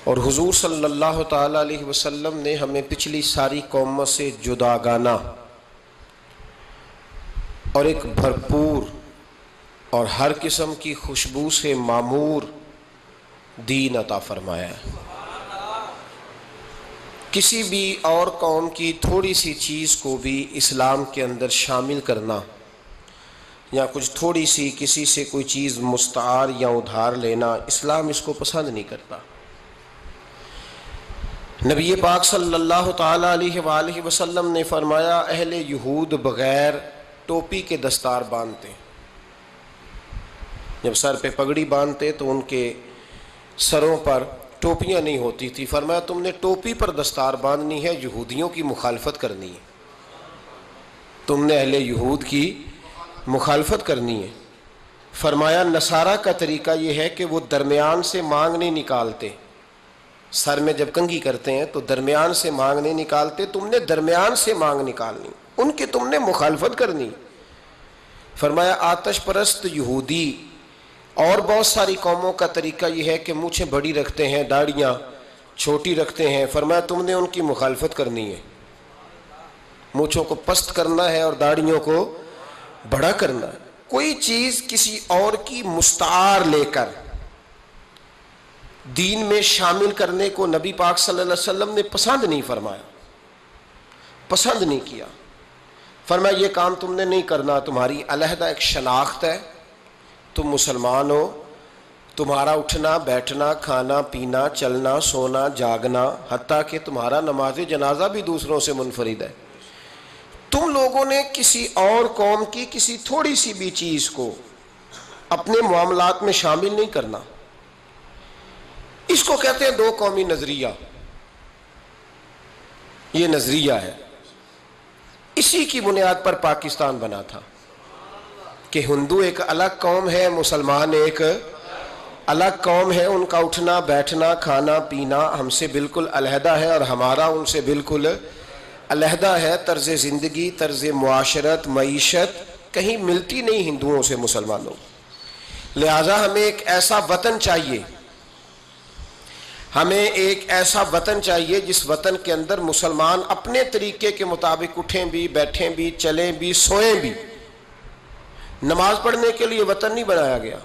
اور حضور صلی اللہ تعالیٰ علیہ وسلم نے ہمیں پچھلی ساری قوموں سے جداگانہ اور ایک بھرپور اور ہر قسم کی خوشبو سے معمور دین عطا فرمایا ہے۔ کسی بھی اور قوم کی تھوڑی سی چیز کو بھی اسلام کے اندر شامل کرنا یا کچھ تھوڑی سی کسی سے کوئی چیز مستعار یا ادھار لینا، اسلام اس کو پسند نہیں کرتا۔ نبی پاک صلی اللہ تعالیٰ علیہ وآلہ وسلم نے فرمایا اہل یہود بغیر ٹوپی کے دستار باندھتے، جب سر پہ پگڑی باندھتے تو ان کے سروں پر ٹوپیاں نہیں ہوتی تھی۔ فرمایا تم نے ٹوپی پر دستار باندھنی ہے، یہودیوں کی مخالفت کرنی ہے، تم نے اہل یہود کی مخالفت کرنی ہے۔ فرمایا نصارہ کا طریقہ یہ ہے کہ وہ درمیان سے مانگ نہیں نکالتے، سر میں جب کنگھی کرتے ہیں تو درمیان سے مانگ نہیں نکالتے، تم نے درمیان سے مانگ نکالنی، ان کی تم نے مخالفت کرنی۔ فرمایا آتش پرست یہودی اور بہت ساری قوموں کا طریقہ یہ ہے کہ مونچھیں بڑی رکھتے ہیں، داڑھیاں چھوٹی رکھتے ہیں۔ فرمایا تم نے ان کی مخالفت کرنی ہے، مونچھوں کو پست کرنا ہے اور داڑھیوں کو بڑا کرنا ہے۔ کوئی چیز کسی اور کی مستعار لے کر دین میں شامل کرنے کو نبی پاک صلی اللہ علیہ وسلم نے پسند نہیں فرمایا، پسند نہیں کیا۔ فرمایا یہ کام تم نے نہیں کرنا، تمہاری علیحدہ ایک شناخت ہے، تم مسلمان ہو، تمہارا اٹھنا بیٹھنا کھانا پینا چلنا سونا جاگنا حتیٰ کہ تمہارا نماز جنازہ بھی دوسروں سے منفرد ہے۔ تم لوگوں نے کسی اور قوم کی کسی تھوڑی سی بھی چیز کو اپنے معاملات میں شامل نہیں کرنا۔ اس کو کہتے ہیں دو قومی نظریہ، یہ نظریہ ہے، اسی کی بنیاد پر پاکستان بنا تھا کہ ہندو ایک الگ قوم ہے، مسلمان ایک الگ قوم ہے، ان کا اٹھنا بیٹھنا کھانا پینا ہم سے بالکل علیحدہ ہے اور ہمارا ان سے بالکل علیحدہ ہے، طرز زندگی طرز معاشرت معیشت کہیں ملتی نہیں ہندوؤں سے مسلمانوں۔ لہٰذا ہمیں ایک ایسا وطن چاہیے، ہمیں ایک ایسا وطن چاہیے جس وطن کے اندر مسلمان اپنے طریقے کے مطابق اٹھیں بھی بیٹھیں بھی چلیں بھی سوئیں بھی۔ نماز پڑھنے کے لیے وطن نہیں بنایا گیا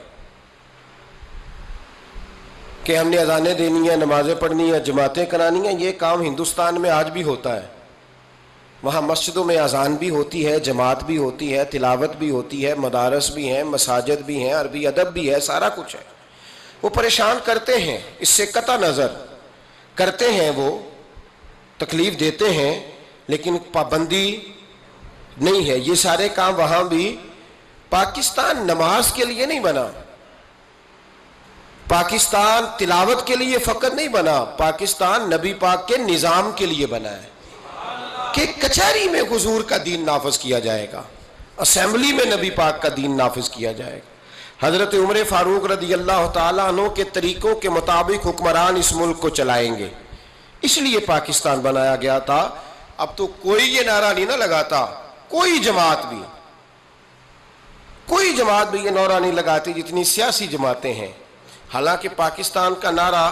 کہ ہم نے اذانیں دینی ہیں نمازیں پڑھنی ہیں جماعتیں کرانی ہیں۔ یہ کام ہندوستان میں آج بھی ہوتا ہے، وہاں مسجدوں میں اذان بھی ہوتی ہے، جماعت بھی ہوتی ہے، تلاوت بھی ہوتی ہے، مدارس بھی ہیں، مساجد بھی ہیں، عربی ادب بھی ہے، سارا کچھ ہے۔ وہ پریشان کرتے ہیں، اس سے قطع نظر کرتے ہیں، وہ تکلیف دیتے ہیں، لیکن پابندی نہیں ہے۔ یہ سارے کام وہاں بھی۔ پاکستان نماز کے لیے نہیں بنا، پاکستان تلاوت کے لیے فقط نہیں بنا، پاکستان نبی پاک کے نظام کے لیے بنا ہے کہ کچہری میں حضور کا دین نافذ کیا جائے گا، اسمبلی میں نبی پاک کا دین نافذ کیا جائے گا۔ حضرت عمر فاروق رضی اللہ تعالیٰ عنہ کے طریقوں کے مطابق حکمران اس ملک کو چلائیں گے، اس لیے پاکستان بنایا گیا تھا۔ اب تو کوئی یہ نعرہ نہیں نہ لگاتا، کوئی جماعت بھی یہ نعرہ نہیں لگاتی جتنی سیاسی جماعتیں ہیں۔ حالانکہ پاکستان کا نعرہ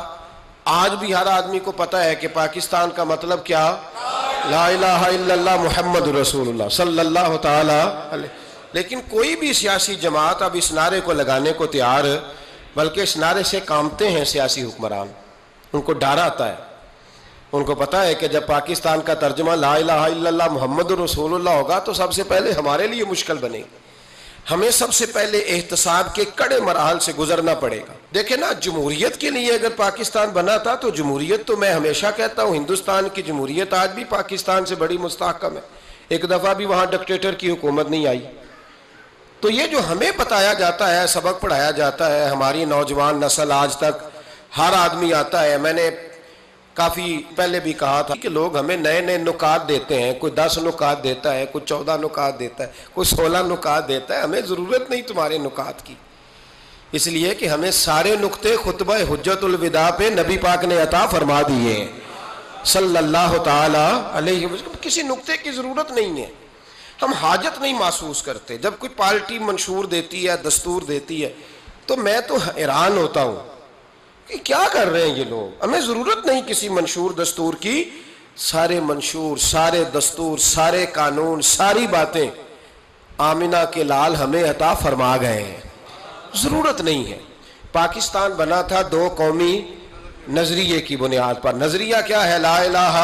آج بھی ہر آدمی کو پتہ ہے کہ پاکستان کا مطلب کیا، لا الہ الا اللہ محمد رسول اللہ صلی اللہ تعالی علیہ۔ لیکن کوئی بھی سیاسی جماعت اب اس نعرے کو لگانے کو تیار، بلکہ اس نعرے سے کامتے ہیں سیاسی حکمران، ان کو ڈر آتا ہے، ان کو پتہ ہے کہ جب پاکستان کا ترجمہ لا الہ الا اللہ محمد رسول اللہ ہوگا تو سب سے پہلے ہمارے لیے مشکل بنے گی، ہمیں سب سے پہلے احتساب کے کڑے مراحل سے گزرنا پڑے گا۔ دیکھیں نا، جمہوریت کے لیے اگر پاکستان بنا تھا تو جمہوریت تو میں ہمیشہ کہتا ہوں ہندوستان کی جمہوریت آج بھی پاکستان سے بڑی مستحکم ہے، ایک دفعہ بھی وہاں ڈکٹیٹر کی حکومت نہیں آئی۔ تو یہ جو ہمیں بتایا جاتا ہے، سبق پڑھایا جاتا ہے، ہماری نوجوان نسل آج تک ہر آدمی آتا ہے، میں نے کافی پہلے بھی کہا تھا کہ لوگ ہمیں نئے نئے نکات دیتے ہیں، کوئی 10 نکات دیتا ہے، کوئی 14 نکات دیتا ہے، کوئی 16 نکات دیتا ہے۔ ہمیں ضرورت نہیں تمہارے نکات کی، اس لیے کہ ہمیں سارے نکتے خطبہ حجت الوداع پہ نبی پاک نے عطا فرما دیے ہیں صلی اللہ تعالی علیہ وسلم۔ کسی نکتے کی ضرورت نہیں ہے، ہم حاجت نہیں محسوس کرتے۔ جب کوئی پارٹی منشور دیتی ہے، دستور دیتی ہے، تو میں تو حیران ہوتا ہوں کہ کیا کر رہے ہیں یہ لوگ. ہمیں ضرورت نہیں کسی منشور دستور کی. سارے منشور، سارے دستور، سارے قانون، ساری باتیں آمنہ کے لال ہمیں عطا فرما گئے ہیں. ضرورت نہیں ہے. پاکستان بنا تھا دو قومی نظریے کی بنیاد پر. نظریہ کیا ہے؟ لا الہ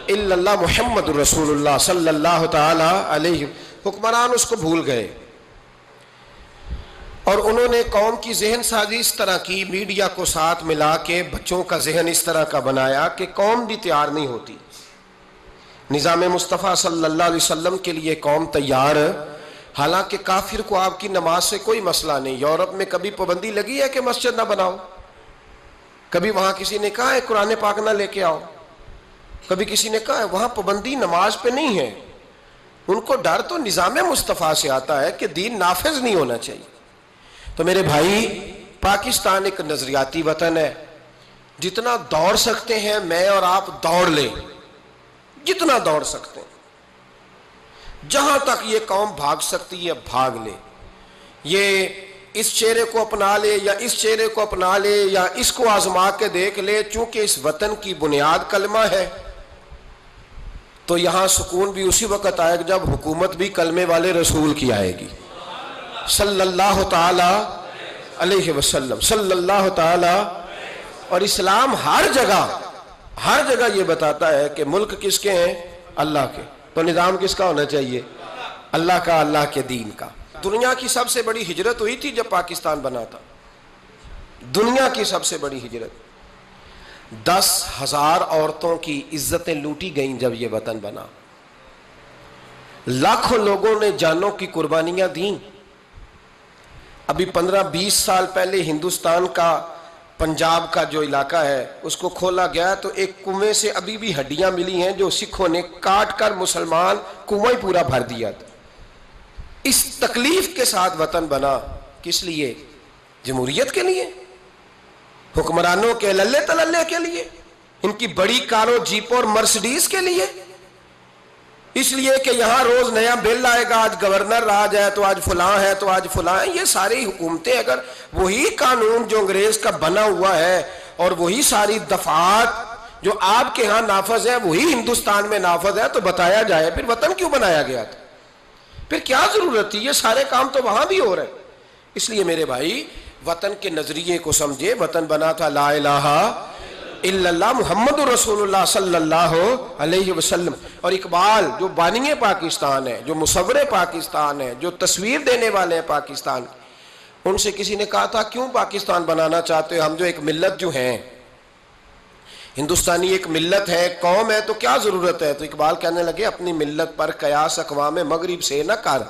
الا اللہ محمد رسول اللہ صلی اللہ تعالی علیہ. حکمران اس کو بھول گئے اور انہوں نے قوم کی ذہن سازی اس طرح کی، میڈیا کو ساتھ ملا کے بچوں کا ذہن اس طرح کا بنایا کہ قوم بھی تیار نہیں ہوتی. نظام مصطفیٰ صلی اللہ علیہ وسلم کے لیے قوم تیار، حالانکہ کافر کو آپ کی نماز سے کوئی مسئلہ نہیں. یورپ میں کبھی پابندی لگی ہے کہ مسجد نہ بناؤ؟ کبھی وہاں کسی نے کہا ہے قرآن پاک نہ لے کے آؤ؟ کبھی کسی نے کہا ہے؟ وہاں پابندی نماز پہ نہیں ہے. ان کو ڈر تو نظام مصطفیٰ سے آتا ہے کہ دین نافذ نہیں ہونا چاہیے. تو میرے بھائی، پاکستان ایک نظریاتی وطن ہے. جتنا دوڑ سکتے ہیں میں اور آپ دوڑ لیں، جتنا دوڑ سکتے ہیں. جہاں تک یہ قوم بھاگ سکتی ہے بھاگ لے. یہ اس چہرے کو اپنا لے یا اس چہرے کو اپنا لے یا اس کو آزما کے دیکھ لے. چونکہ اس وطن کی بنیاد کلمہ ہے تو یہاں سکون بھی اسی وقت آئے گا جب حکومت بھی کلمے والے رسول کی آئے گی صلی اللہ تعالی علیہ وسلم، صلی اللہ تعالی. اور اسلام ہر جگہ یہ بتاتا ہے کہ ملک کس کے ہیں؟ اللہ کے. تو نظام کس کا ہونا چاہیے؟ اللہ کا، اللہ کے دین کا. دنیا کی سب سے بڑی ہجرت ہوئی تھی جب پاکستان بنا تھا. دنیا کی سب سے بڑی ہجرت. 10,000 عورتوں کی عزتیں لوٹی گئیں جب یہ وطن بنا. لاکھوں لوگوں نے جانوں کی قربانیاں دیں. ابھی 15-20 سال پہلے ہندوستان کا پنجاب کا جو علاقہ ہے اس کو کھولا گیا تو ایک کنویں سے ابھی بھی ہڈیاں ملی ہیں جو سکھوں نے کاٹ کر مسلمان کنواں ہی پورا بھر دیا تھا. اس تکلیف کے ساتھ وطن بنا. کس لیے؟ جمہوریت کے لیے، حکمرانوں کے للے تللے کے لیے، ان کی بڑی کاروں جیپوں اور مرسڈیز کے لیے. اس لیے کہ یہاں روز نیا بل آئے گا، آج گورنر راج ہے تو آج فلاں ہے تو آج فلاں ہے. یہ ساری حکومتیں اگر وہی قانون جو انگریز کا بنا ہوا ہے اور وہی ساری دفعات جو آپ کے ہاں نافذ ہے وہی ہندوستان میں نافذ ہے تو بتایا جائے پھر وطن کیوں بنایا گیا تھا؟ پھر کیا ضرورت تھی؟ یہ سارے کام تو وہاں بھی ہو رہے ہیں. اس لیے میرے بھائی وطن کے نظریے کو سمجھے. وطن بنا تھا لا الہ الا اللہ محمد رسول اللہ صلی اللہ علیہ وسلم. اور اقبال جو بانی پاکستان ہے، جو مصور پاکستان ہے، جو تصویر دینے والے ہیں پاکستان، ان سے کسی نے کہا تھا کیوں پاکستان بنانا چاہتے ہو؟ ہم جو ایک ملت جو ہیں، ہندوستانی ایک ملت ہے، قوم ہے، تو کیا ضرورت ہے؟ تو اقبال کہنے لگے اپنی ملت پر قیاس اقوام مغرب سے نہ کر،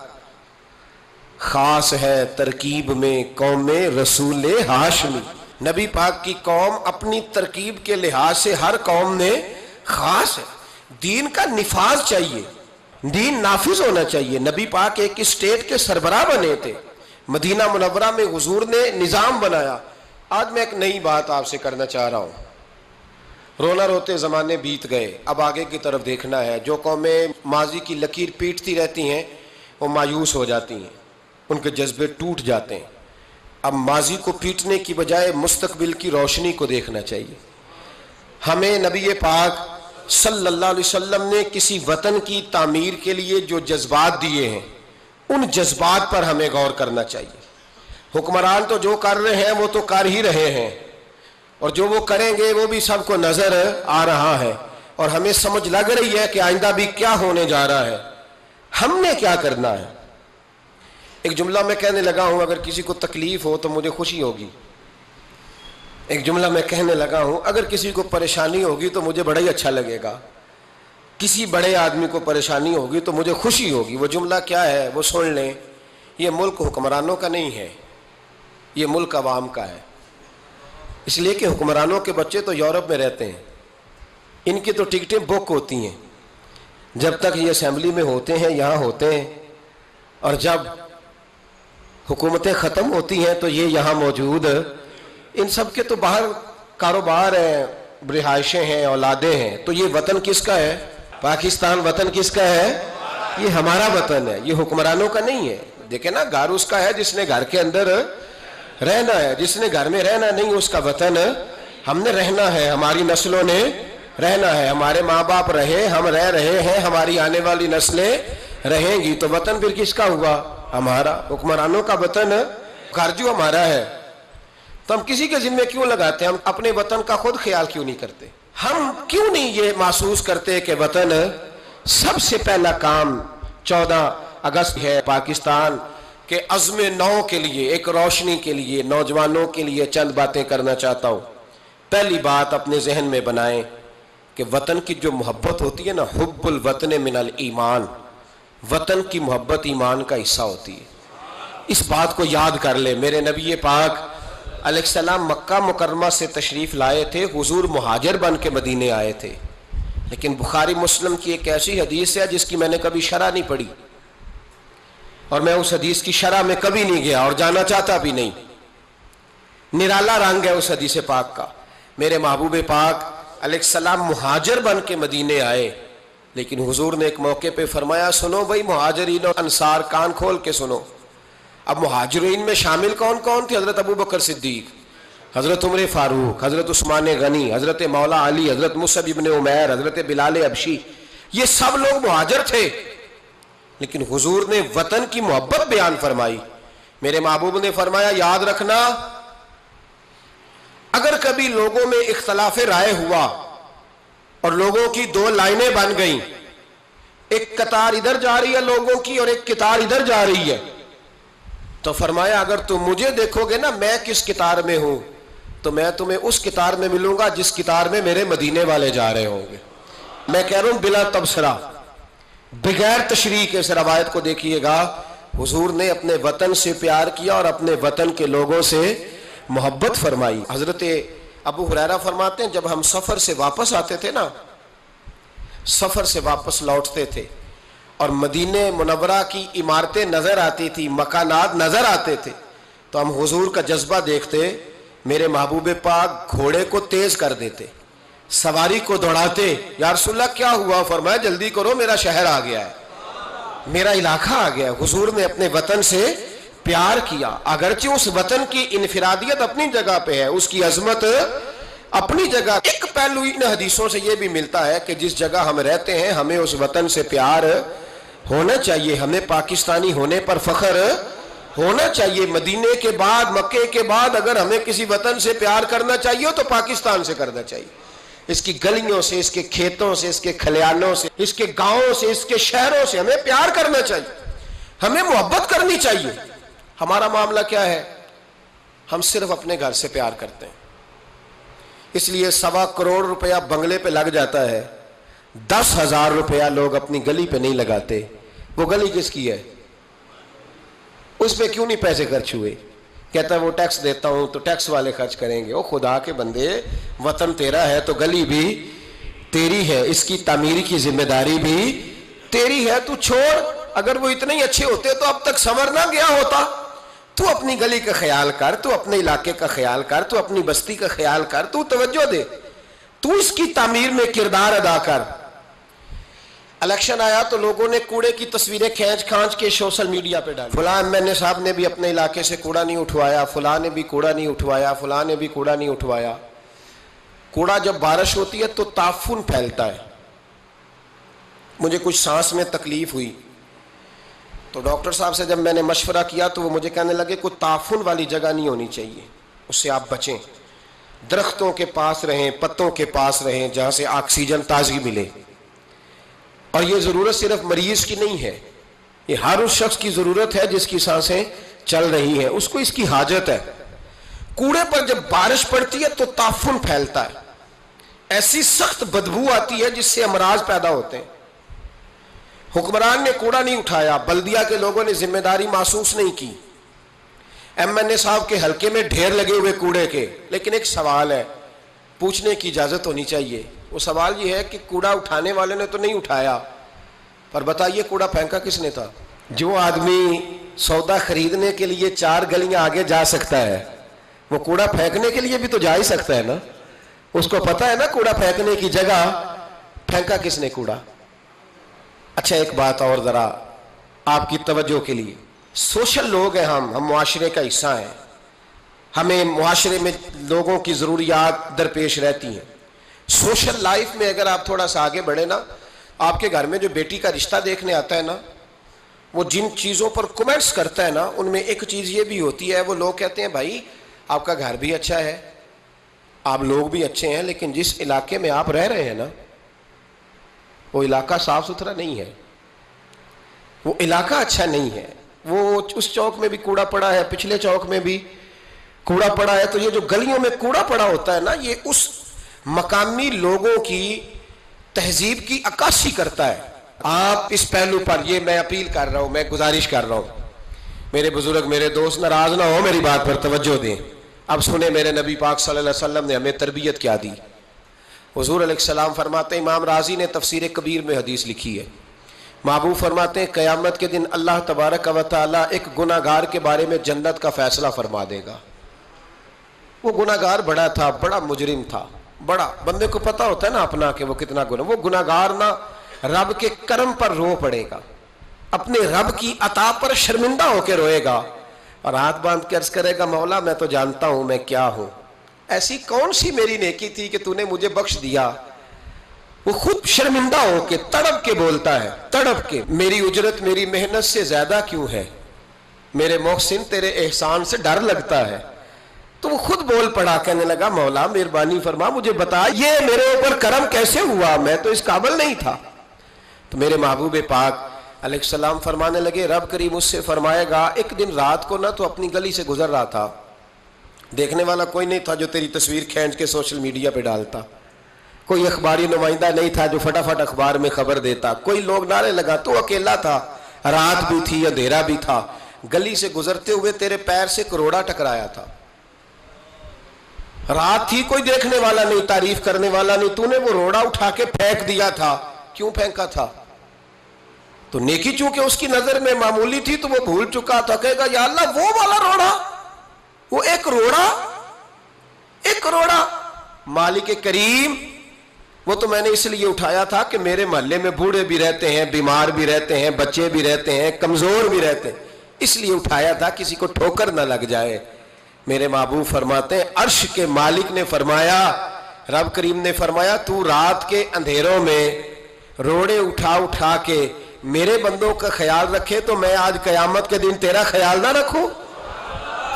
خاص ہے ترکیب میں قوم رسول ہاشمی. نبی پاک کی قوم اپنی ترکیب کے لحاظ سے ہر قوم نے خاص ہے. دین کا نفاذ چاہیے، دین نافذ ہونا چاہیے. نبی پاک ایک اسٹیٹ کے سربراہ بنے تھے. مدینہ منورہ میں حضور نے نظام بنایا. آج میں ایک نئی بات آپ سے کرنا چاہ رہا ہوں. رونا روتے زمانے بیت گئے، اب آگے کی طرف دیکھنا ہے. جو قومیں ماضی کی لکیر پیٹتی رہتی ہیں وہ مایوس ہو جاتی ہیں، ان کے جذبے ٹوٹ جاتے ہیں. اب ماضی کو پیٹنے کی بجائے مستقبل کی روشنی کو دیکھنا چاہیے. ہمیں نبی پاک صلی اللہ علیہ وسلم نے کسی وطن کی تعمیر کے لیے جو جذبات دیے ہیں ان جذبات پر ہمیں غور کرنا چاہیے. حکمران تو جو کر رہے ہیں وہ تو کر ہی رہے ہیں، اور جو وہ کریں گے وہ بھی سب کو نظر آ رہا ہے، اور ہمیں سمجھ لگ رہی ہے کہ آئندہ بھی کیا ہونے جا رہا ہے. ہم نے کیا کرنا ہے؟ ایک جملہ میں کہنے لگا ہوں، اگر کسی کو تکلیف ہو تو مجھے خوشی ہوگی. ایک جملہ میں کہنے لگا ہوں، اگر کسی کو پریشانی ہوگی تو مجھے بڑا ہی اچھا لگے گا. کسی بڑے آدمی کو پریشانی ہوگی تو مجھے خوشی ہوگی. وہ جملہ کیا ہے وہ سن لیں. یہ ملک حکمرانوں کا نہیں ہے، یہ ملک عوام کا ہے. اس لیے کہ حکمرانوں کے بچے تو یورپ میں رہتے ہیں، ان کی تو ٹکٹیں بک ہوتی ہیں. جب تک یہ اسمبلی میں ہوتے ہیں یہاں ہوتے ہیں، اور جب حکومتیں ختم ہوتی ہیں تو یہ یہاں موجود. ان سب کے تو باہر کاروبار ہیں، رہائشیں ہیں، اولادیں ہیں. تو یہ وطن کس کا ہے؟ پاکستان وطن کس کا ہے؟ یہ ہمارا وطن ہے، یہ حکمرانوں کا نہیں ہے. دیکھیں نا، گھر اس کا ہے جس نے گھر کے اندر رہنا ہے. جس نے گھر میں رہنا نہیں اس کا وطن ہم نے رہنا ہے, ہماری نسلوں نے رہنا ہے. ہمارے ماں باپ رہے, ہم رہ رہے ہیں, ہماری آنے والی نسلیں رہیں گی, تو وطن پھر کس کا ہوا؟ ہمارا. حکمرانوں کا وطن گھر جو ہمارا ہے, تو ہم کسی کے ذمے کیوں لگاتے ہیں؟ ہم اپنے وطن کا خود خیال کیوں نہیں کرتے؟ ہم کیوں نہیں یہ محسوس کرتے کہ وطن سب سے پہلا کام 14 اگست ہے پاکستان کے عزم نو کے لیے, ایک روشنی کے لیے, نوجوانوں کے لیے چند باتیں کرنا چاہتا ہوں. پہلی بات اپنے ذہن میں بنائیں کہ وطن کی جو محبت ہوتی ہے نا, حب الوطن من الایمان, وطن کی محبت ایمان کا حصہ ہوتی ہے. اس بات کو یاد کر لے. میرے نبی پاک علیہ السلام مکہ مکرمہ سے تشریف لائے تھے, حضور مہاجر بن کے مدینے آئے تھے, لیکن بخاری مسلم کی ایک ایسی حدیث ہے جس کی میں نے کبھی شرح نہیں پڑھی, اور میں اس حدیث کی شرح میں کبھی نہیں گیا اور جانا چاہتا بھی نہیں. نرالا رنگ ہے اس حدیث پاک کا. میرے محبوب پاک علیہ السلام مہاجر بن کے مدینے آئے, لیکن حضور نے ایک موقع پہ فرمایا, سنو بھائی مہاجرین اور انصار, کان کھول کے سنو. اب مہاجرین میں شامل کون کون تھے؟ حضرت ابو بکر صدیق, حضرت عمر فاروق, حضرت عثمان غنی, حضرت مولا علی, حضرت مصعب ابن عمیر, حضرت بلال حبشی, یہ سب لوگ مہاجر تھے. لیکن حضور نے وطن کی محبت بیان فرمائی. میرے محبوب نے فرمایا, یاد رکھنا اگر کبھی لوگوں میں اختلاف رائے ہوا اور لوگوں کی 2 لائنیں بن گئیں, ایک قطار ادھر جا رہی ہے لوگوں کی اور ایک قطار ادھر جا رہی ہے, تو فرمایا اگر تم مجھے دیکھو گے نا میں کس قطار میں ہوں, تو میں تمہیں اس قطار میں ملوں گا جس قطار میں میرے مدینے والے جا رہے ہوں گے. میں کہہ رہا ہوں بلا تبصرہ, بغیر تشریح کے اس روایت کو دیکھیے گا. حضور نے اپنے وطن سے پیار کیا اور اپنے وطن کے لوگوں سے محبت فرمائی. حضرت ابو ہریرہ فرماتے ہیں جب ہم سفر سے واپس آتے تھے نا, سفر سے واپس لوٹتے تھے اور مدینہ منورہ کی عمارتیں نظر آتی تھی, مکانات نظر آتے تھے, تو ہم حضور کا جذبہ دیکھتے. میرے محبوب پاک گھوڑے کو تیز کر دیتے, سواری کو دوڑاتے, یا رسول اللہ کیا ہوا؟ فرمایا جلدی کرو میرا شہر آ گیا ہے, میرا علاقہ آ گیا ہے. حضور نے اپنے وطن سے پیار کیا, اگرچہ اس وطن کی انفرادیت اپنی جگہ پہ ہے, اس کی عظمت اپنی جگہ. ایک پہلو ان حدیثوں سے یہ بھی ملتا ہے کہ جس جگہ ہم رہتے ہیں ہمیں اس وطن سے پیار ہونا چاہیے, ہمیں پاکستانی ہونے پر فخر ہونا چاہیے. مدینے کے بعد, مکے کے بعد اگر ہمیں کسی وطن سے پیار کرنا چاہیے تو پاکستان سے کرنا چاہیے. اس کی گلیوں سے, اس کے کھیتوں سے, اس کے کھلیانوں سے, اس کے گاؤں سے, اس کے شہروں سے ہمیں پیار کرنا چاہیے, ہمیں محبت کرنی چاہیے. ہمارا معاملہ کیا ہے؟ ہم صرف اپنے گھر سے پیار کرتے ہیں, اس لیے 1.25 کروڑ روپیہ بنگلے پہ لگ جاتا ہے, 10,000 روپیہ لوگ اپنی گلی پہ نہیں لگاتے. وہ گلی کس کی ہے؟ اس پہ کیوں نہیں پیسے خرچ ہوئے؟ کہتا ہے وہ ٹیکس دیتا ہوں تو ٹیکس والے خرچ کریں گے. او خدا کے بندے, وطن تیرا ہے تو گلی بھی تیری ہے, اس کی تعمیر کی ذمہ داری بھی تیری ہے. تو چھوڑ, اگر وہ اتنے ہی اچھے ہوتے تو اب تک سنور نہ گیا ہوتا. تو اپنی گلی کا خیال کر, تو اپنے علاقے کا خیال کر, تو اپنی بستی کا خیال کر, تو توجہ دے, تو اس کی تعمیر میں کردار ادا کر. الیکشن آیا تو لوگوں نے کوڑے کی تصویریں کھینچ کھانچ کے سوشل میڈیا پہ ڈالی. فلاں ایم صاحب نے بھی اپنے علاقے سے کوڑا نہیں اٹھوایا, فلاں نے بھی کوڑا نہیں اٹھوایا, فلاں نے بھی کوڑا نہیں اٹھوایا. کوڑا جب بارش ہوتی ہے تو تعفن پھیلتا ہے. مجھے کچھ سانس میں تکلیف ہوئی تو ڈاکٹر صاحب سے جب میں نے مشورہ کیا تو وہ مجھے کہنے لگے کوئی تعفن والی جگہ نہیں ہونی چاہیے, اس سے آپ بچیں, درختوں کے پاس رہیں, پتوں کے پاس رہیں جہاں سے آکسیجن تازگی ملے. اور یہ ضرورت صرف مریض کی نہیں ہے, یہ ہر اس شخص کی ضرورت ہے جس کی سانسیں چل رہی ہیں, اس کو اس کی حاجت ہے. کوڑے پر جب بارش پڑتی ہے تو تعفن پھیلتا ہے, ایسی سخت بدبو آتی ہے جس سے امراض پیدا ہوتے ہیں. حکمران نے کوڑا نہیں اٹھایا, بلدیہ کے لوگوں نے ذمہ داری محسوس نہیں کی, ایم صاحب کے حلقے میں ڈھیر لگے ہوئے کوڑے کے. لیکن ایک سوال ہے, پوچھنے کی اجازت ہونی چاہیے. وہ سوال یہ ہے کہ کوڑا اٹھانے والے نے تو نہیں اٹھایا, پر بتائیے کوڑا پھینکا کس نے تھا؟ جو آدمی سودا خریدنے کے لیے 4 گلیاں آگے جا سکتا ہے وہ کوڑا پھینکنے کے لیے بھی تو جا ہی سکتا ہے نا. اس کو پتا ہے نا کوڑا پھینکنے کی جگہ, پھینکا کس نے کوڑا؟ اچھا ایک بات اور ذرا آپ کی توجہ کے لیے, سوشل لوگ ہیں ہم معاشرے کا حصہ ہیں. ہمیں معاشرے میں لوگوں کی ضروریات درپیش رہتی ہیں. سوشل لائف میں اگر آپ تھوڑا سا آگے بڑھیں نا، آپ کے گھر میں جو بیٹی کا رشتہ دیکھنے آتا ہے نا، وہ جن چیزوں پر کمنٹس کرتا ہے نا، ان میں ایک چیز یہ بھی ہوتی ہے، وہ لوگ کہتے ہیں بھائی آپ کا گھر بھی اچھا ہے، آپ لوگ بھی اچھے ہیں، لیکن جس علاقے میں آپ رہ رہے ہیں نا، وہ علاقہ صاف ستھرا نہیں ہے، وہ علاقہ اچھا نہیں ہے، وہ اس چوک میں بھی کوڑا پڑا ہے، پچھلے چوک میں بھی کوڑا پڑا ہے. تو یہ جو گلیوں میں کوڑا پڑا ہوتا ہے نا، یہ اس مقامی لوگوں کی تہذیب کی عکاسی کرتا ہے. آپ اس پہلو پر یہ میں اپیل کر رہا ہوں، میں گزارش کر رہا ہوں، میرے بزرگ میرے دوست ناراض نہ ہو، میری بات پر توجہ دیں. اب سنیں میرے نبی پاک صلی اللہ علیہ وسلم نے ہمیں تربیت کیا دی. حضور علیہ السلام فرماتے ہیں، امام رازی نے تفسیر کبیر میں حدیث لکھی ہے، محبوب فرماتے ہیں قیامت کے دن اللہ تبارک و تعالیٰ ایک گناہگار کے بارے میں جنت کا فیصلہ فرما دے گا. وہ گناہگار بڑا تھا، بڑا مجرم تھا، بڑا، بندے کو پتا ہوتا ہے نا اپنا کہ وہ کتنا گناہ، وہ گناہگار نہ رب کے کرم پر رو پڑے گا، اپنے رب کی عطا پر شرمندہ ہو کے روئے گا اور ہاتھ باندھ کے عرض کرے گا مولا میں تو جانتا ہوں میں کیا ہوں، ایسی کون سی میری نیکی تھی کہ تو نے مجھے بخش دیا. وہ خود شرمندہ ہو کے تڑپ کے بولتا ہے، تڑپ کے، میری اجرت میری محنت سے زیادہ کیوں ہے، میرے محسن تیرے احسان سے ڈر لگتا ہے. تو وہ خود بول پڑا، کہنے لگا مولا مہربانی فرما مجھے بتا یہ میرے اوپر کرم کیسے ہوا، میں تو اس قابل نہیں تھا. تو میرے محبوب پاک علیہ السلام فرمانے لگے، رب کریم اس سے فرمائے گا ایک دن رات کو نہ تو اپنی گلی سے گزر رہا تھا، دیکھنے والا کوئی نہیں تھا جو تیری تصویر کھینچ کے سوشل میڈیا پہ ڈالتا، کوئی اخباری نمائندہ نہیں تھا جو فٹافٹ اخبار میں خبر دیتا، کوئی لوگ نعرے لگا، تو اکیلا تھا، رات بھی تھی اندھیرا بھی تھا، گلی سے گزرتے ہوئے تیرے پیر سے کروڑا ٹکرایا تھا، رات تھی، کوئی دیکھنے والا نہیں، تعریف کرنے والا نہیں، تو نے وہ روڑا اٹھا کے پھینک دیا تھا. کیوں پھینکا تھا؟ تو نیکی چونکہ اس کی نظر میں معمولی تھی تو وہ بھول چکا تھا، کہے گا یا اللہ وہ والا روڑا، وہ ایک روڑا مالک کریم، وہ تو میں نے اس لیے اٹھایا تھا کہ میرے محلے میں بوڑھے بھی رہتے ہیں، بیمار بھی رہتے ہیں، بچے بھی رہتے ہیں، کمزور بھی رہتے ہیں، اس لیے اٹھایا تھا کسی کو ٹھوکر نہ لگ جائے. میرے محبوب فرماتے ہیں عرش کے مالک نے فرمایا، رب کریم نے فرمایا تو رات کے اندھیروں میں روڑے اٹھا اٹھا کے میرے بندوں کا خیال رکھے تو میں آج قیامت کے دن تیرا خیال نہ رکھوں.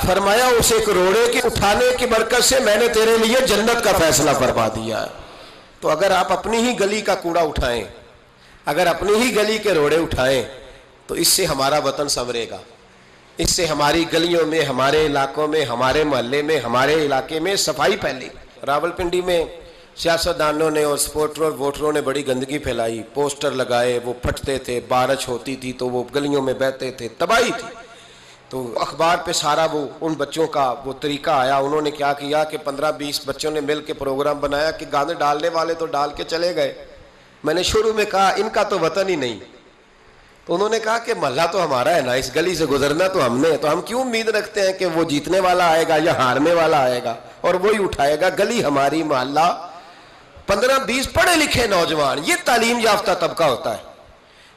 فرمایا اس ایک روڑے کے اٹھانے کی برکت سے میں نے تیرے لیے جنت کا فیصلہ فرما دیا. تو اگر آپ اپنی ہی گلی کا کوڑا اٹھائیں، اگر اپنی ہی گلی کے روڑے اٹھائیں تو اس سے ہمارا وطن سنورے گا، اس سے ہماری گلیوں میں، ہمارے علاقوں میں، ہمارے محلے میں، ہمارے علاقے میں صفائی پھیلی. راولپنڈی میں سیاستدانوں نے اور سپورٹروں اور ووٹروں نے بڑی گندگی پھیلائی، پوسٹر لگائے، وہ پھٹتے تھے، بارش ہوتی تھی تو وہ گلیوں میں بہتے تھے، تباہی تھی. تو اخبار پہ سارا وہ ان بچوں کا وہ طریقہ آیا، انہوں نے کیا کیا کہ 15-20 بچوں نے مل کے پروگرام بنایا کہ گانے ڈالنے والے تو ڈال کے چلے گئے. میں نے شروع میں کہا ان کا تو وطن ہی نہیں، تو انہوں نے کہا کہ محلہ تو ہمارا ہے نا، اس گلی سے گزرنا تو ہم نے، تو ہم کیوں امید رکھتے ہیں کہ وہ جیتنے والا آئے گا یا ہارنے والا آئے گا اور وہی اٹھائے گا. گلی ہماری، محلہ، 15-20 پڑھے لکھے نوجوان، یہ تعلیم یافتہ طبقہ ہوتا ہے.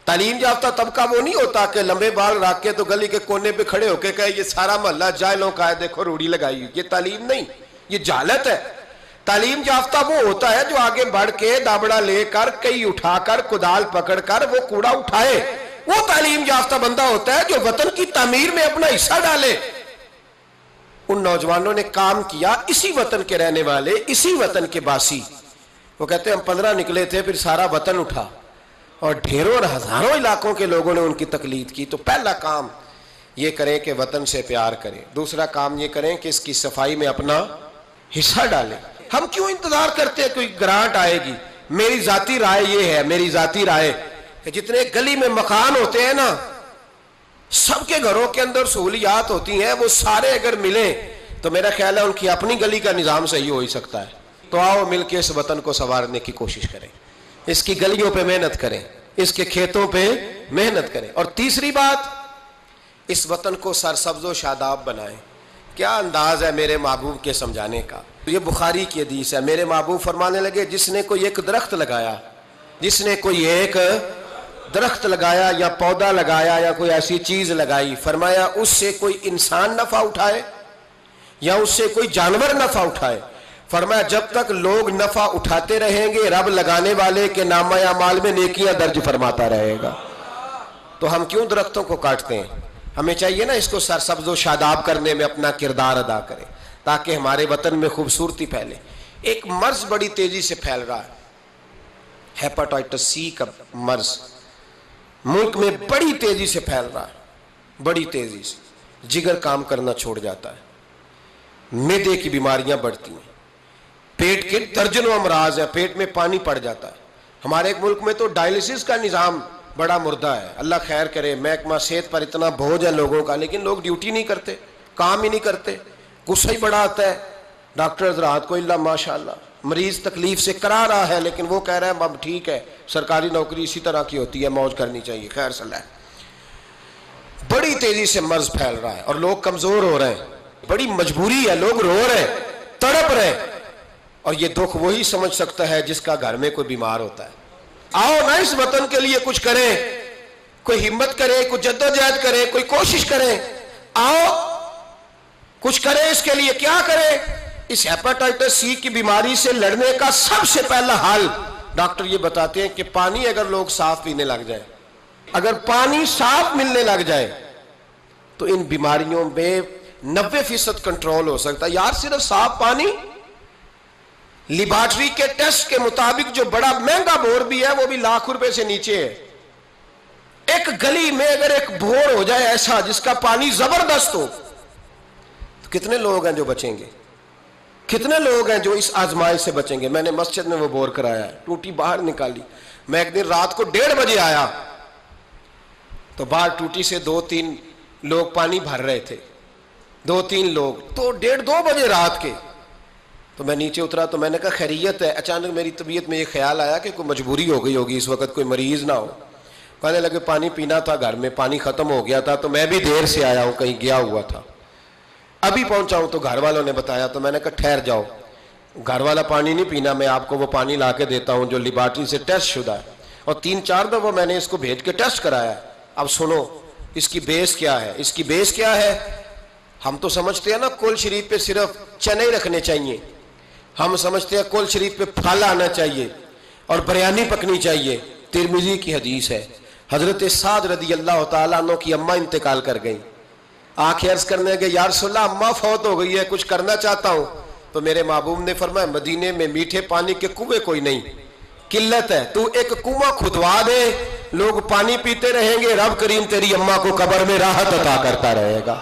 تعلیم یافتہ طبقہ وہ نہیں ہوتا کہ لمبے بال رکھ کے تو گلی کے کونے پہ کھڑے ہو کے کہے یہ سارا محلہ جاہلوں کا ہے، دیکھو روڑی لگائی ہوئی. یہ تعلیم نہیں، یہ جہالت ہے. تعلیم یافتہ وہ ہوتا ہے جو آگے بڑھ کے دابڑا لے کر، کئی اٹھا کر، کدال پکڑ کر وہ کوڑا اٹھائے. وہ تعلیم یافتہ بندہ ہوتا ہے جو وطن کی تعمیر میں اپنا حصہ ڈالے. ان نوجوانوں نے کام کیا، اسی وطن کے رہنے والے، اسی وطن کے باسی. وہ کہتے ہیں ہم 15 نکلے تھے، پھر سارا وطن اٹھا اور ڈھیروں اور ہزاروں علاقوں کے لوگوں نے ان کی تقلید کی. تو پہلا کام یہ کریں کہ وطن سے پیار کریں، دوسرا کام یہ کریں کہ اس کی صفائی میں اپنا حصہ ڈالیں. ہم کیوں انتظار کرتے ہیں کوئی گرانٹ آئے گی؟ میری ذاتی رائے یہ ہے، میری ذاتی رائے کہ جتنے گلی میں مکان ہوتے ہیں نا، سب کے گھروں کے اندر سہولیات ہوتی ہیں، وہ سارے اگر ملیں تو میرا خیال ہے ان کی اپنی گلی کا نظام صحیح ہو ہی سکتا ہے. تو آؤ مل کے اس وطن کو سنوارنے کی کوشش کریں، اس کی گلیوں پہ محنت کریں، اس کے کھیتوں پہ محنت کریں. اور تیسری بات، اس وطن کو سرسبز و شاداب بنائیں. کیا انداز ہے میرے محبوب کے سمجھانے کا. یہ بخاری کی حدیث ہے. میرے محبوب فرمانے لگے جس نے کوئی ایک درخت لگایا، جس نے کوئی ایک درخت لگایا یا پودا لگایا یا کوئی ایسی چیز لگائی، فرمایا اس سے کوئی انسان نفع اٹھائے یا اس سے کوئی جانور نفع اٹھائے. فرمایا جب تک لوگ نفع اٹھاتے رہیں گے رب لگانے والے کے نامہ اعمال میں نیکیاں درج فرماتا رہے گا. تو ہم کیوں درختوں کو کاٹتے ہیں؟ ہمیں چاہیے نا اس کو سرسبز و شاداب کرنے میں اپنا کردار ادا کریں تاکہ ہمارے وطن میں خوبصورتی پھیلے. ایک مرض بڑی تیزی سے پھیل رہا ہے، ہیپاٹائٹس سی کا مرض ملک میں بڑی تیزی سے پھیل رہا ہے، بڑی تیزی سے. جگر کام کرنا چھوڑ جاتا ہے، معدے کی بیماریاں بڑھتی ہیں، پیٹ کے درجنوں امراض ہیں، پیٹ میں پانی پڑ جاتا ہے. ہمارے ایک ملک میں تو ڈائلسس کا نظام بڑا مردہ ہے. اللہ خیر کرے، محکمہ صحت پر اتنا بوجھ ہے لوگوں کا، لیکن لوگ ڈیوٹی نہیں کرتے، کام ہی نہیں کرتے. غصہ ہی بڑا آتا ہے ڈاکٹر حضرات کو. اللہ ماشاء اللہ مریض تکلیف سے کرا رہا ہے لیکن وہ کہہ رہے ہیں اب ٹھیک ہے، سرکاری نوکری اسی طرح کی ہوتی ہے، موج کرنی چاہیے. خیر صلی اللہ. بڑی تیزی سے مرض پھیل رہا ہے اور لوگ کمزور ہو رہے ہیں، بڑی مجبوری ہے، لوگ رو رہے ہیں، تڑپ رہے ہیں. اور یہ دکھ وہی سمجھ سکتا ہے جس کا گھر میں کوئی بیمار ہوتا ہے. آؤ نا اس وطن کے لیے کچھ کریں، کوئی ہمت کرے، کوئی جدوجہد کرے، کوئی کوشش کرے. آؤ کچھ کریں اس کے لیے. کیا کریں؟ اس ہیپاٹائٹس سی کی بیماری سے لڑنے کا سب سے پہلا حل ڈاکٹر یہ بتاتے ہیں کہ پانی اگر لوگ صاف پینے لگ جائیں، اگر پانی صاف ملنے لگ جائے تو ان بیماریوں میں 90% کنٹرول ہو سکتا ہے. یار صرف صاف پانی، لیبارٹری کے ٹیسٹ کے مطابق جو بڑا مہنگا بور بھی ہے وہ بھی ₹1,00,000 سے نیچے ہے. ایک گلی میں اگر ایک بور ہو جائے ایسا جس کا پانی زبردست ہو تو کتنے لوگ ہیں جو بچیں گے؟ کتنے لوگ ہیں جو اس آزمائش سے بچیں گے؟ میں نے مسجد میں وہ بور کرایا ہے، ٹوٹی باہر نکالی. میں ایک دن رات کو 1:30 بجے آیا تو باہر ٹوٹی سے 2-3 لوگ پانی بھر رہے تھے، 2-3 لوگ. تو 1:30-2 بجے رات کے تو میں نیچے اترا تو میں نے کہا خیریت ہے. اچانک میری طبیعت میں یہ خیال آیا کہ کوئی مجبوری ہو گئی ہوگی اس وقت، کوئی مریض نہ ہو. کہنے لگے پانی پینا تھا، گھر میں پانی ختم ہو گیا تھا تو میں بھی دیر سے آیا ہوں، کہیں گیا ہوا تھا، ابھی پہنچا ہوں. تو گھر والوں نے بتایا تو میں نے کہا ٹھہر جاؤ، گھر والا پانی نہیں پینا، میں آپ کو وہ پانی لا کے دیتا ہوں جو لیبارٹری سے ٹیسٹ شدہ ہے. اور 3-4 دفعہ میں نے اس کو بھیج کے ٹیسٹ کرایا. اب سنو اس کی بیس کیا ہے. اس کی بیس کیا ہے؟ ہم تو سمجھتے ہیں نا کل شریف پہ صرف چنے رکھنے چاہیے، ہم سمجھتے ہیں کل شریف پہ پھل آنا چاہیے اور بریانی پکنی چاہیے. ترمذی کی حدیث ہے، حضرت سعد رضی اللہ تعالیٰ عنہ کی اماں انتقال کر گئی. آنکھیں عرض کرنے گے یا رسول اللہ اماں فوت ہو گئی ہے، کچھ کرنا چاہتا ہوں. تو میرے محبوب نے فرمایا مدینے میں میٹھے پانی کے کنویں کوئی نہیں، قلت ہے، تو ایک کنواں کھدوا دے، لوگ پانی پیتے رہیں گے، رب کریم تیری اماں کو قبر میں راحت عطا کرتا رہے گا.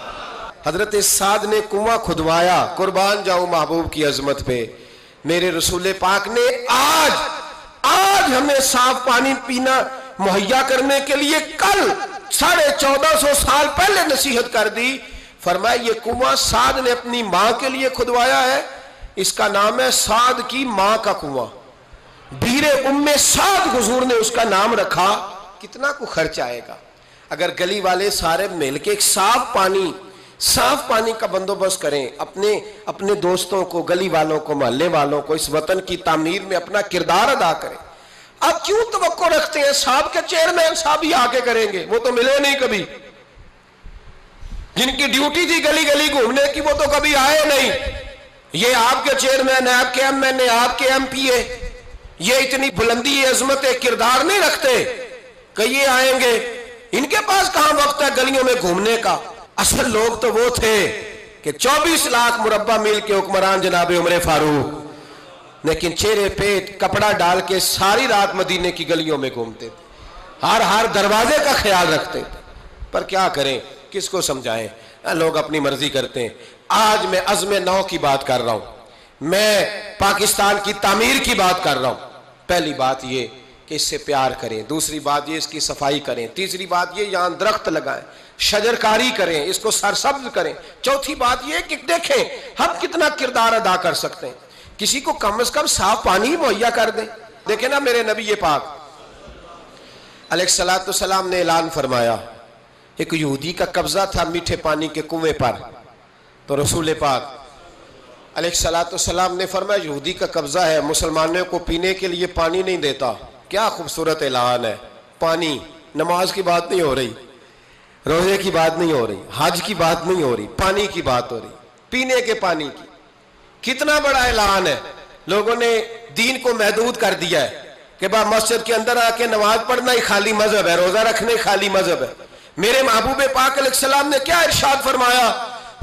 حضرت سعد نے کنواں کھدوایا. قربان جاؤں محبوب کی عظمت پہ. میرے رسول پاک نے آج ہمیں صاف پانی پینا مہیا کرنے کے لیے کل 1450 سال پہلے نصیحت کر دی. فرمایا یہ کنواں سعد نے اپنی ماں کے لیے کھدوایا ہے، اس کا نام ہے سعد کی ماں کا کنواں. بیر ام سعد حضور نے اس کا نام رکھا. کتنا کو خرچ آئے گا اگر گلی والے سارے مل کے ایک صاف پانی کا بندوبست کریں، اپنے دوستوں کو، گلی والوں کو، محلے والوں کو اس وطن کی تعمیر میں اپنا کردار ادا کریں. اب کیوں توقع رکھتے ہیں صاحب کے چیئرمین صاحب ہی آ کے کریں گے؟ وہ تو ملے نہیں کبھی. جن کی ڈیوٹی تھی گلی گلی گھومنے کی وہ تو کبھی آئے نہیں. یہ آپ کے چیئرمین، آپ کے ایم این اے، آپ کے ایم پی اے، یہ اتنی بلندی عظمت کردار نہیں رکھتے کہ یہ آئیں گے. ان کے پاس کہاں وقت ہے گلیوں میں گھومنے کا؟ اصل لوگ تو وہ تھے کہ 24 لاکھ مربع میل کے حکمران جناب عمر فاروق، لیکن چہرے پہ کپڑا ڈال کے ساری رات مدینے کی گلیوں میں گھومتے تھے، ہر دروازے کا خیال رکھتے تھے. پر کیا کریں، کس کو سمجھائیں؟ لوگ اپنی مرضی کرتے ہیں. آج میں عزم نو کی بات کر رہا ہوں، میں پاکستان کی تعمیر کی بات کر رہا ہوں. پہلی بات یہ کہ اس سے پیار کریں، دوسری بات یہ اس کی صفائی کریں، تیسری بات یہ یہاں درخت لگائیں، شجرکاری کریں، اس کو سرسبز کریں. چوتھی بات یہ کہ دیکھیں ہم کتنا کردار ادا کر سکتے ہیں. کسی کو کم از کم صاف پانی مہیا کر دیں. دیکھیں نا میرے نبی پاک علیہ الصلوۃ والسلام نے اعلان فرمایا، ایک یہودی کا قبضہ تھا میٹھے پانی کے کنویں پر. تو رسول پاک علیہ الصلوۃ والسلام نے فرمایا یہودی کا قبضہ ہے، مسلمانوں کو پینے کے لیے پانی نہیں دیتا. کیا خوبصورت اعلان ہے. پانی، نماز کی بات نہیں ہو رہی، روزے کی بات نہیں ہو رہی، حج کی بات نہیں ہو رہی، پانی کی بات ہو رہی. پینے کے پانی کی. کتنا بڑا اعلان ہے. لوگوں نے دین کو محدود کر دیا ہے کہ با مسجد کے اندر آ کے نماز پڑھنا ہی خالی مذہب ہے, روزہ رکھنا ہی خالی مذہب ہے. میرے محبوب پاک علیہ السلام نے کیا ارشاد فرمایا؟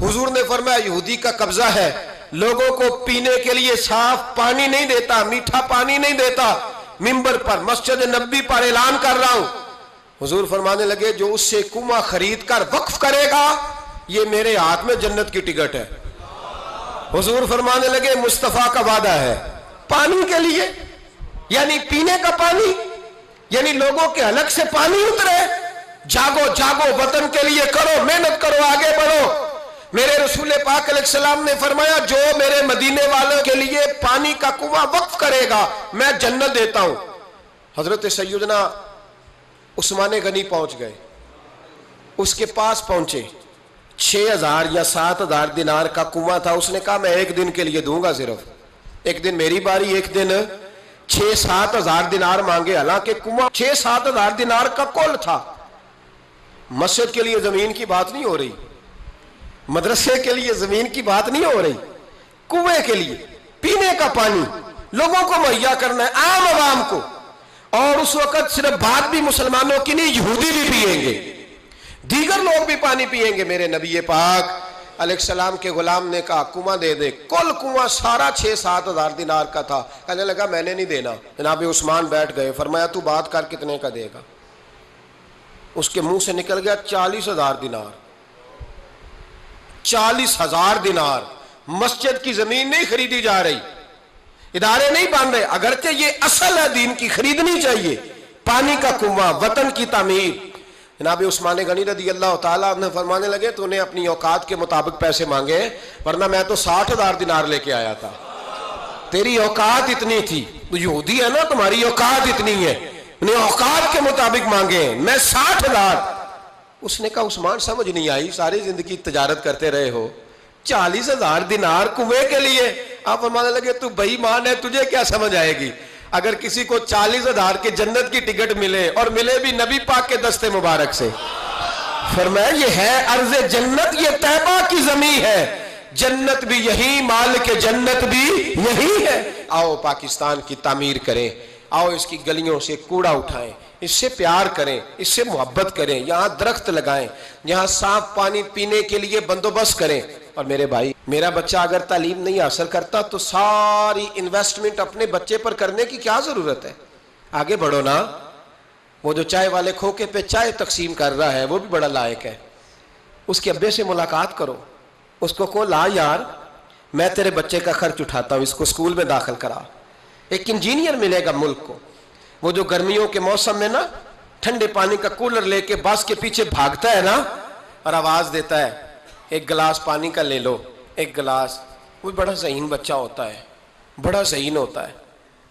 حضور نے فرمایا یہودی کا قبضہ ہے, لوگوں کو پینے کے لیے صاف پانی نہیں دیتا, میٹھا پانی نہیں دیتا. منبر پر مسجد نبوی پر اعلان کر رہا ہوں. حضور فرمانے لگے جو اس سے کنواں خرید کر وقف کرے گا یہ میرے ہاتھ میں جنت کی ٹکٹ ہے. حضور فرمانے لگے مصطفیٰ کا وعدہ ہے پانی کے لیے, یعنی پینے کا پانی, یعنی لوگوں کے حلق سے پانی اترے. جاگو جاگو, وطن کے لیے کرو, محنت کرو, آگے بڑھو. میرے رسول پاک علیہ السلام نے فرمایا جو میرے مدینے والوں کے لیے پانی کا کنواں وقف کرے گا میں جنت دیتا ہوں. حضرت سیدنا عثمان غنی پہنچ گئے, اس کے پاس پہنچے. 6,000 یا 7,000 دینار کا کنواں تھا. اس نے کہا میں ایک دن کے لیے دوں گا, صرف ایک دن میری باری, ایک دن 6-7 ہزار دینار مانگے. حالانکہ کنواں 6-7 ہزار دینار کا کل تھا. مسجد کے لیے زمین کی بات نہیں ہو رہی, مدرسے کے لیے زمین کی بات نہیں ہو رہی, کنویں کے لیے پینے کا پانی لوگوں کو مہیا کرنا ہے, عام عوام کو. اور اس وقت صرف بات بھی مسلمانوں کی نہیں, یہودی بھی پیئیں گے, دیگر لوگ بھی پانی پیئیں گے. میرے نبی پاک علیہ السلام کے غلام نے کہا کنواں دے دے. کل کنواں سارا 6-7 ہزار دینار کا تھا. کہنے لگا میں نے نہیں دینا. جناب عثمان بیٹھ گئے, فرمایا تو بات کر کتنے کا دے گا؟ اس کے منہ سے نکل گیا 40,000 دینار. 40,000 دینار. مسجد کی زمین نہیں خریدی جا رہی, ادارے نہیں بن رہے, اگرچہ یہ اصل ہے دین کی, خریدنی چاہیے. پانی کا کنواں, وطن کی تعمیر. جناب عثمان غنی رضی اللہ تعالیٰ عنہ فرمانے لگے تو نے اپنی اوقات کے مطابق پیسے مانگے, ورنہ میں تو 60,000 دینار لے کے آیا تھا. تیری اوقات اتنی تھی, تو یہودی ہے نا, تمہاری اوقات اتنی ہے, انہیں اوقات کے مطابق مانگے, میں 60,000. اس نے کہا عثمان سمجھ نہیں آئی, ساری زندگی تجارت کرتے رہے ہو, 40,000 دینار کنویں کے لیے. آپ فرمانے لگے تو بے ایمان ہے, تجھے کیا سمجھ آئے گی؟ اگر کسی کو 40,000 کے جنت کی ٹکٹ ملے, اور ملے بھی نبی پاک کے دستے مبارک سے, فرمایا یہ ہے ارض جنت, یہ طیبہ کی زمین ہے, جنت بھی یہی, مالک جنت بھی یہی ہے. آؤ پاکستان کی تعمیر کریں, آؤ اس کی گلیوں سے کوڑا اٹھائیں, اس سے پیار کریں, اس سے محبت کریں, یہاں درخت لگائیں, یہاں صاف پانی پینے کے لیے بندوبست کریں. اور میرے بھائی, میرا بچہ اگر تعلیم نہیں حاصل کرتا تو ساری انویسٹمنٹ اپنے بچے پر کرنے کی کیا ضرورت ہے؟ آگے بڑھو نا. وہ جو چائے والے کھوکے پہ چائے تقسیم کر رہا ہے وہ بھی بڑا لائق ہے, اس کے ابے سے ملاقات کرو, اس کو کہو لا یار میں تیرے بچے کا خرچ اٹھاتا ہوں, اس کو اسکول میں داخل کرا. ایک انجینئر ملے گا ملک کو, وہ جو گرمیوں کے موسم میں نا ٹھنڈے پانی کا کولر لے کے بس کے پیچھے بھاگتا ہے نا, اور آواز دیتا ہے ایک گلاس پانی کا لے لو, ایک گلاس. وہ بڑا ذہین بچہ ہوتا ہے, بڑا ذہین ہوتا ہے.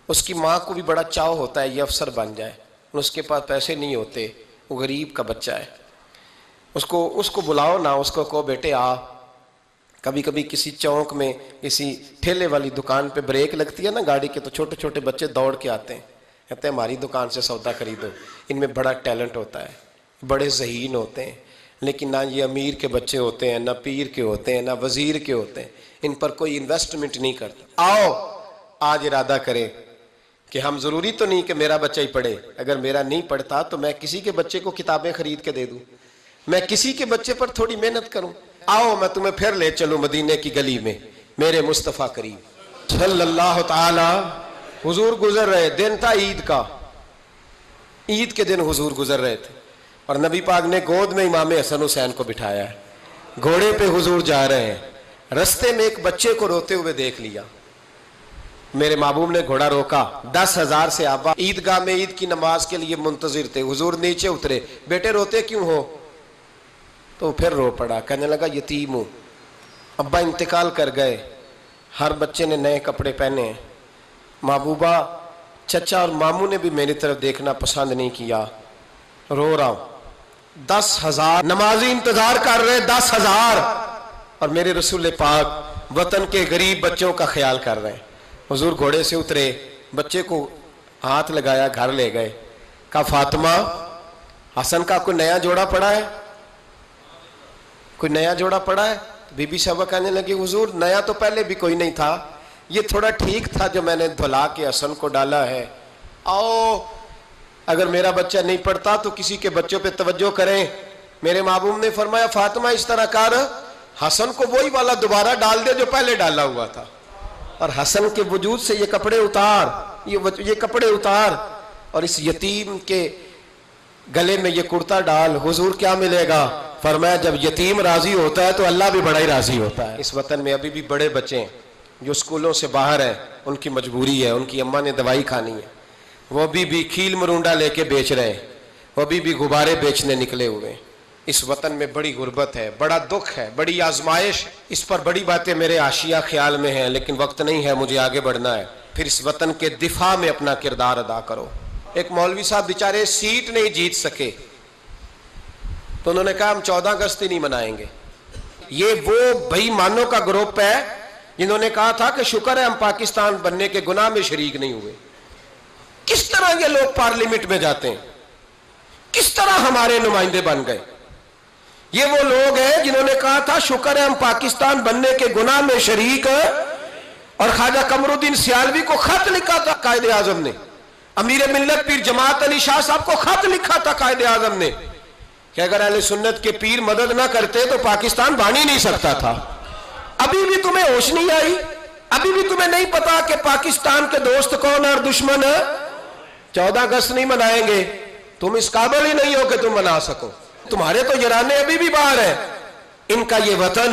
اس کی ماں کو بھی بڑا چاؤ ہوتا ہے یہ افسر بن جائے, اس کے پاس پیسے نہیں ہوتے, وہ غریب کا بچہ ہے. اس کو بلاؤ نا, اس کو کہو بیٹے آ. کبھی کبھی کسی چوک میں کسی ٹھیلے والی دکان پہ بریک لگتی ہے نا گاڑی کے, تو چھوٹے چھوٹے بچے دوڑ کے آتے ہیں, کہتے ہیں ہماری دکان سے سودا خریدو. ان میں بڑا ٹیلنٹ ہوتا ہے, بڑے ذہین ہوتے ہیں, لیکن نہ یہ امیر کے بچے ہوتے ہیں, نہ پیر کے ہوتے ہیں, نہ وزیر کے ہوتے ہیں, ان پر کوئی انویسٹمنٹ نہیں کرتا. آؤ آج ارادہ کریں کہ ہم, ضروری تو نہیں کہ میرا بچہ ہی پڑھے, اگر میرا نہیں پڑھتا تو میں کسی کے بچے کو کتابیں خرید کے دے دوں, میں کسی کے بچے پر تھوڑی محنت کروں. آؤ میں تمہیں پھر لے چلوں مدینے کی گلی میں, میرے مصطفیٰ کریم صلی اللہ تعالی. حضور گزر رہے, دن تھا عید کا, عید کے دن حضور گزر رہے تھے, اور نبی پاک نے گود میں امام حسن حسین کو بٹھایا ہے, گھوڑے پہ حضور جا رہے ہیں. رستے میں ایک بچے کو روتے ہوئے دیکھ لیا, میرے محبوب نے گھوڑا روکا. 10,000 سے آبا عیدگاہ میں عید کی نماز کے لیے منتظر تھے. حضور نیچے اترے, بیٹے روتے کیوں ہو؟ تو پھر رو پڑا, کہنے لگا یتیم ہوں, ابا انتقال کر گئے, ہر بچے نے نئے کپڑے پہنے ہیں, محبوبہ چچا اور ماموں نے بھی میری طرف دیکھنا پسند نہیں کیا, رو رہا ہوں. 10,000 نمازی انتظار کر رہے, 10,000, اور میرے رسول پاک وطن کے غریب بچوں کا خیال کر رہے ہیں. حضور گھوڑے سے اترے, بچے کو ہاتھ لگایا, گھر لے گئے. کہا فاطمہ حسن کا کوئی نیا جوڑا پڑا ہے؟ کوئی نیا جوڑا پڑا ہے؟ بی بی صاحبہ کہنے لگی حضور نیا تو پہلے بھی کوئی نہیں تھا, یہ تھوڑا ٹھیک تھا جو میں نے دھلا کے حسن کو ڈالا ہے. آؤ اگر میرا بچہ نہیں پڑھتا تو کسی کے بچوں پہ توجہ کریں. میرے محبوب نے فرمایا فاطمہ اس طرح کر, حسن کو وہی والا دوبارہ ڈال دے جو پہلے ڈالا ہوا تھا, اور حسن کے وجود سے یہ کپڑے اتار, یہ کپڑے اتار, اور اس یتیم کے گلے میں یہ کرتا ڈال. حضور کیا ملے گا؟ فرمایا جب یتیم راضی ہوتا ہے تو اللہ بھی بڑا ہی راضی ہوتا ہے. اس وطن میں ابھی بھی بڑے بچے ہیں جو اسکولوں سے باہر ہیں, ان کی مجبوری ہے, ان کی اماں نے دوائی کھانی ہے, وہ ابھی بھی کھیل مرونڈا لے کے بیچ رہے ہیں, وہ ابھی بھی غبارے بیچنے نکلے ہوئے ہیں. اس وطن میں بڑی غربت ہے, بڑا دکھ ہے, بڑی آزمائش. اس پر بڑی باتیں میرے آشیہ خیال میں ہیں لیکن وقت نہیں ہے, مجھے آگے بڑھنا ہے. پھر اس وطن کے دفاع میں اپنا کردار ادا کرو. ایک مولوی صاحب بیچارے سیٹ نہیں جیت سکے تو انہوں نے کہا ہم 14 اگست ہی نہیں منائیں گے. یہ وہ بھائی مانوں کا گروپ ہے جنہوں نے کہا تھا کہ شکر ہے ہم پاکستان بننے کے گناہ میں شریک نہیں ہوئے. کس طرح یہ لوگ پارلیمنٹ میں جاتے ہیں, کس طرح ہمارے نمائندے بن گئے. یہ وہ لوگ ہیں جنہوں نے کہا تھا شکر ہے ہم پاکستان بننے کے گناہ میں شریک ہیں, اور خواجہ قمر الدین سیالوی کو خط لکھا تھا قائد اعظم نے, امیر ملت پیر جماعت علی شاہ صاحب کو خط لکھا تھا قائد اعظم نے کہ اگر اہل سنت کے پیر مدد نہ کرتے تو پاکستان بن ہی نہیں سکتا تھا. ابھی بھی تمہیں ہوش نہیں آئی, ابھی بھی تمہیں نہیں پتا کہ پاکستان کے دوست کون اور دشمن ہے. 14 اگست نہیں منائیں گے, تم اس قابل ہی نہیں ہو کہ تم منا سکو. تمہارے تو یرانے ابھی بھی باہر ہیں, ان کا یہ وطن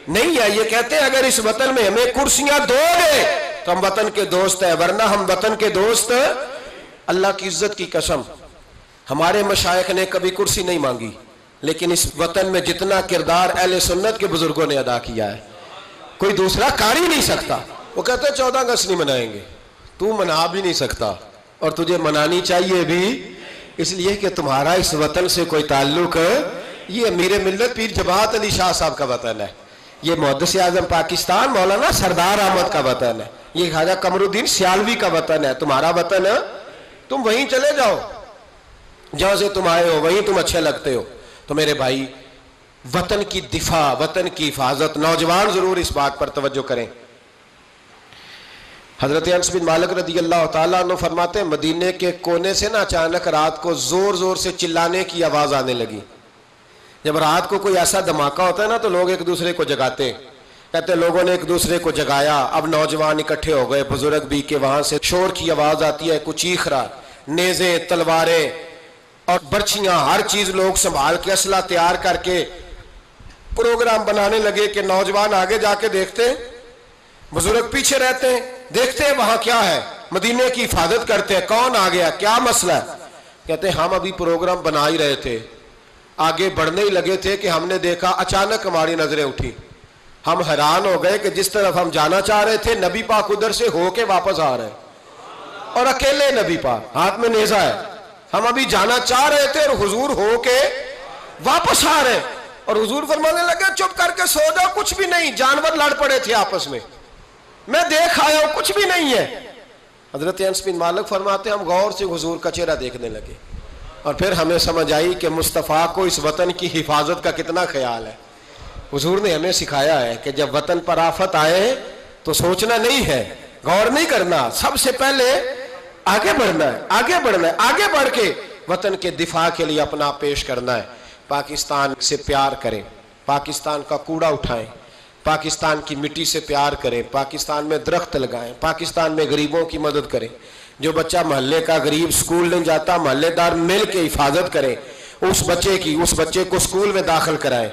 نہیں ہے. یہ کہتے ہیں اگر اس وطن میں ہمیں کرسیاں دو گے تو ہم وطن کے دوست ہیں, ورنہ ہم وطن کے دوست. اللہ کی عزت کی قسم, ہمارے مشائخ نے کبھی کرسی نہیں مانگی, لیکن اس وطن میں جتنا کردار اہل سنت کے بزرگوں نے ادا کیا ہے کوئی دوسرا کر ہی نہیں سکتا. وہ کہتے ہیں 14 اگست نہیں منائیں گے, تو منا بھی نہیں سکتا, اور تجھے منانی چاہیے بھی اس لیے کہ تمہارا اس وطن سے کوئی تعلق ہے. یہ امیر ملت پیر جماعت علی شاہ صاحب کا وطن ہے, یہ محدث اعظم پاکستان مولانا سردار احمد کا وطن ہے, یہ خواجہ قمر الدین سیالوی کا وطن ہے. تمہارا وطن ہے, تم وہیں چلے جاؤ جہاں سے تم آئے ہو, وہیں تم اچھے لگتے ہو. تو میرے بھائی وطن کی دفاع, وطن کی حفاظت, نوجوان ضرور اس بات پر توجہ کریں. حضرت انس بن مالک رضی اللہ تعالیٰ عنہ فرماتے ہیں مدینے کے کونے سے نا اچانک رات کو زور زور سے چلانے کی آواز آنے لگی. جب رات کو کوئی ایسا دھماکہ ہوتا ہے نا تو لوگ ایک دوسرے کو جگاتے ہیں. کہتے ہیں لوگوں نے ایک دوسرے کو جگایا, اب نوجوان اکٹھے ہو گئے, بزرگ بھی, کہ وہاں سے شور کی آواز آتی ہے, کچھ چیخ رہا, نیزیں, تلواریں اور برچیاں, ہر چیز لوگ سنبھال کے اسلحہ تیار کر کے پروگرام بنانے لگے کہ نوجوان آگے جا کے دیکھتے ہیں, بزرگ پیچھے رہتے ہیں, دیکھتے ہیں وہاں کیا ہے, مدینے کی حفاظت کرتے ہیں, کون آ گیا, کیا مسئلہ ہے. کہتے ہیں ہم ابھی پروگرام بنا ہی رہے تھے, آگے بڑھنے ہی لگے تھے کہ ہم نے دیکھا اچانک ہماری نظریں اٹھی. ہم حیران ہو گئے کہ جس طرف ہم جانا چاہ رہے تھے نبی پاک ادھر سے ہو کے واپس آ رہے ہیں, اور اکیلے نبی پاک, ہاتھ میں نیزہ ہے. ہم ابھی جانا چاہ رہے تھے اور حضور ہو کے واپس آ رہے ہیں, اور حضور فرمانے لگے چپ کر کے سو جاؤ, کچھ بھی نہیں, جانور لڑ پڑے تھے آپس میں, میں دیکھ آیا ہوں, کچھ بھی نہیں ہے. حضرت انس بن مالک فرماتے ہیں ہم غور سے حضور کا چہرہ دیکھنے لگے, اور پھر ہمیں سمجھ آئی کہ مصطفیٰ کو اس وطن کی حفاظت کا کتنا خیال ہے. حضور نے ہمیں سکھایا ہے کہ جب وطن پر آفت آئے تو سوچنا نہیں ہے, غور نہیں کرنا, سب سے پہلے آگے بڑھنا ہے, آگے بڑھنا ہے, آگے بڑھ کے وطن کے دفاع کے لیے اپنا پیش کرنا ہے. پاکستان سے پیار کریں, پاکستان کا کوڑا اٹھائیں, پاکستان کی مٹی سے پیار کریں, پاکستان میں درخت لگائیں, پاکستان میں غریبوں کی مدد کریں. جو بچہ محلے کا غریب سکول نہیں جاتا, محلے دار مل کے حفاظت کریں اس بچے کی, اس بچے کو سکول میں داخل کرائیں.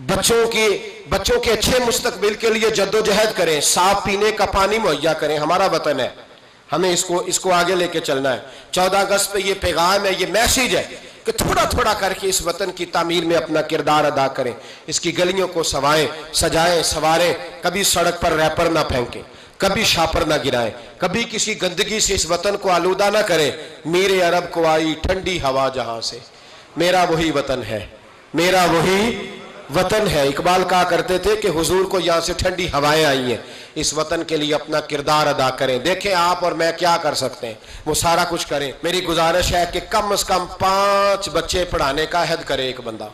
بچوں کے اچھے مستقبل کے لیے جدوجہد کریں, صاف پینے کا پانی مہیا کریں. ہمارا وطن ہے, ہمیں اس کو آگے لے کے چلنا ہے. 14 اگست پہ یہ پیغام ہے, یہ میسیج ہے کہ تھوڑا تھوڑا کر کے اس وطن کی تعمیر میں اپنا کردار ادا کریں. اس کی گلیوں کو سجائیں, سنواریں. کبھی سڑک پر ریپر نہ پھینکیں, کبھی شاپر نہ گرائیں, کبھی کسی گندگی سے اس وطن کو آلودہ نہ کریں. میرے عرب کو آئی ٹھنڈی ہوا جہاں سے, میرا وہی وطن ہے, میرا وہی وطن ہے. اقبال کہا کرتے تھے کہ حضور کو یہاں سے ٹھنڈی ہوائیں آئی ہیں, اس وطن کے لیے اپنا کردار ادا کریں. دیکھیں آپ اور میں کیا کر سکتے ہیں, وہ سارا کچھ کریں. میری گزارش ہے کہ کم از کم 5 بچے پڑھانے کا عہد کرے ایک بندہ.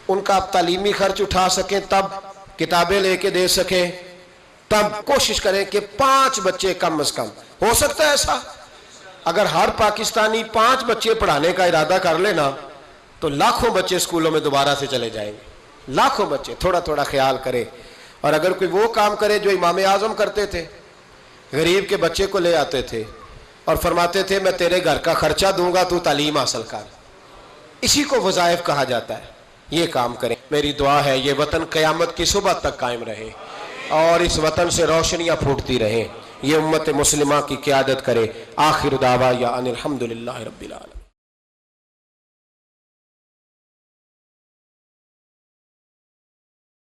ان کا آپ تعلیمی خرچ اٹھا سکیں تب کتابیں لے کے دے سکیں تب کوشش کریں کہ 5 بچے کم از کم. ہو سکتا ہے ایسا؟ اگر ہر پاکستانی 5 بچے پڑھانے کا ارادہ کر لینا تو لاکھوں بچے اسکولوں میں دوبارہ سے چلے جائیں گے. لاکھوں بچے. تھوڑا تھوڑا خیال کرے. اور اگر کوئی وہ کام کرے جو امام اعظم کرتے تھے, غریب کے بچے کو لے آتے تھے اور فرماتے تھے میں تیرے گھر کا خرچہ دوں گا, تو تعلیم حاصل کر. اسی کو وظائف کہا جاتا ہے. یہ کام کریں. میری دعا ہے یہ وطن قیامت کی صبح تک قائم رہے اور اس وطن سے روشنیاں پھوٹتی رہیں. یہ امت مسلمہ کی قیادت کرے. آخر دعوانا ان الحمدللہ رب العالمین.